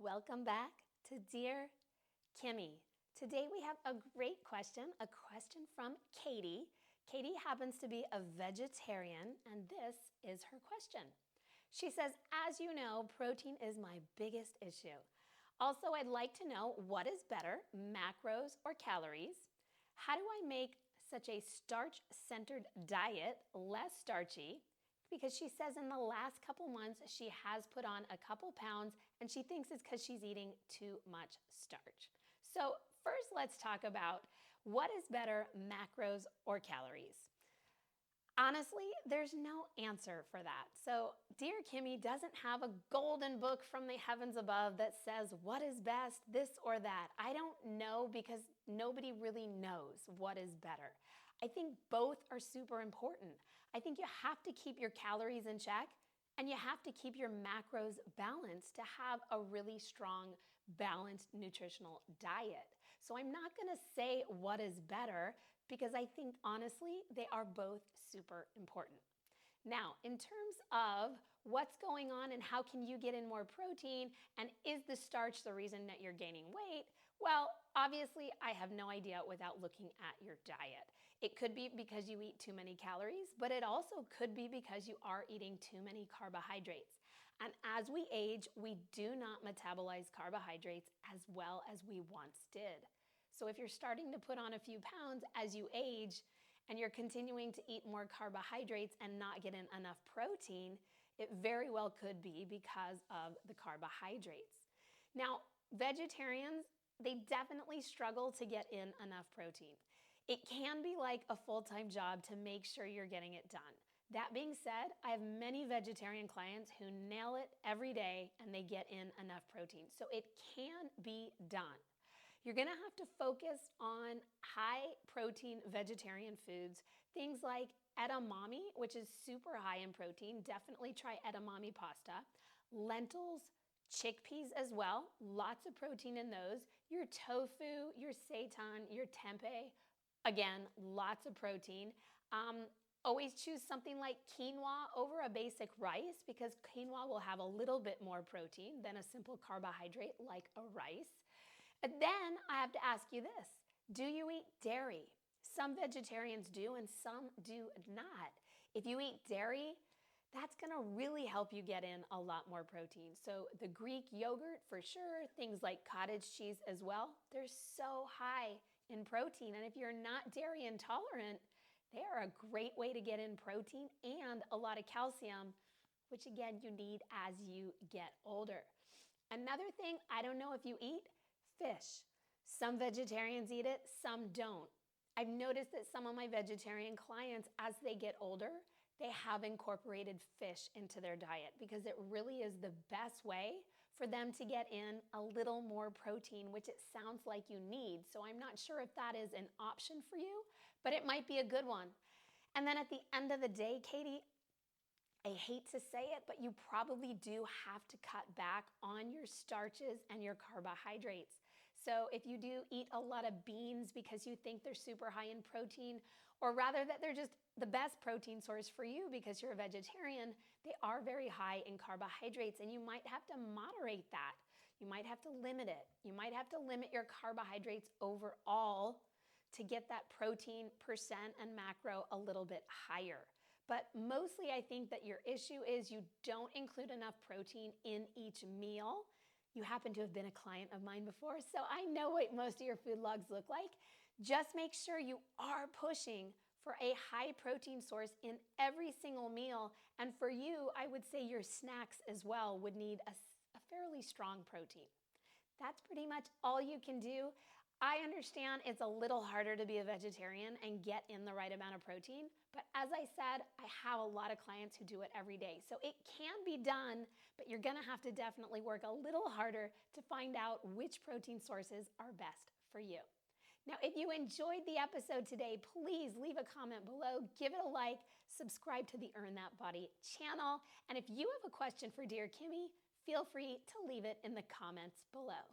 Welcome back to Dear Kimmy. Today we have a great question, a question from Katie. Katie happens to be a vegetarian, and this is her question. She says, as you know, protein is my biggest issue. Also, I'd like to know what is better, macros or calories? How do I make such a starch-centered diet less starchy? Because she says in the last couple months she has put on a couple pounds and she thinks it's because she's eating too much starch. So first let's talk about what is better, macros or calories. Honestly, there's no answer for that. So Dear Kimmy doesn't have a golden book from the heavens above that says what is best, this or that. I don't know because nobody really knows what is better. I think both are super important. I think you have to keep your calories in check and you have to keep your macros balanced to have a really strong, balanced nutritional diet. So I'm not gonna say what is better because I think honestly, they are both super important. Now, in terms of what's going on and how can you get in more protein and is the starch the reason that you're gaining weight? Well, obviously I have no idea without looking at your diet. It could be because you eat too many calories, but it also could be because you are eating too many carbohydrates. And as we age, we do not metabolize carbohydrates as well as we once did. So if you're starting to put on a few pounds as you age and you're continuing to eat more carbohydrates and not get in enough protein, it very well could be because of the carbohydrates. Now, vegetarians, they definitely struggle to get in enough protein. It can be like a full-time job to make sure you're getting it done. That being said, I have many vegetarian clients who nail it every day and they get in enough protein. So it can be done. You're gonna have to focus on high protein vegetarian foods, things like edamame, which is super high in protein. Definitely try edamame pasta. Lentils, chickpeas as well, lots of protein in those. Your tofu, your seitan, your tempeh, again, lots of protein. Always choose something like quinoa over a basic rice because quinoa will have a little bit more protein than a simple carbohydrate like a rice. And then I have to ask you this, do you eat dairy? Some vegetarians do and some do not. If you eat dairy, that's gonna really help you get in a lot more protein. So the Greek yogurt for sure, things like cottage cheese as well, they're so high in protein. And if you're not dairy intolerant, they are a great way to get in protein and a lot of calcium, which again, you need as you get older. Another thing, I don't know if you eat fish. Some vegetarians eat it, some don't. I've noticed that some of my vegetarian clients, as they get older, they have incorporated fish into their diet because it really is the best way for them to get in a little more protein, which it sounds like you need. So I'm not sure if that is an option for you, but it might be a good one. And then at the end of the day, Katie, I hate to say it, but you probably do have to cut back on your starches and your carbohydrates. So if you do eat a lot of beans because you think they're super high in protein, or rather that they're just the best protein source for you because you're a vegetarian, they are very high in carbohydrates and you might have to moderate that. You might have to limit it. You might have to limit your carbohydrates overall to get that protein percent and macro a little bit higher. But mostly I think that your issue is you don't include enough protein in each meal. You happen to have been a client of mine before, so I know what most of your food logs look like. Just make sure you are pushing for a high protein source in every single meal. And for you, I would say your snacks as well would need a fairly strong protein. That's pretty much all you can do. I understand it's a little harder to be a vegetarian and get in the right amount of protein, but as I said, I have a lot of clients who do it every day. So it can be done, but you're gonna have to definitely work a little harder to find out which protein sources are best for you. Now, if you enjoyed the episode today, please leave a comment below, give it a like, subscribe to the Earn That Body channel, and if you have a question for Dear Kimmy, feel free to leave it in the comments below.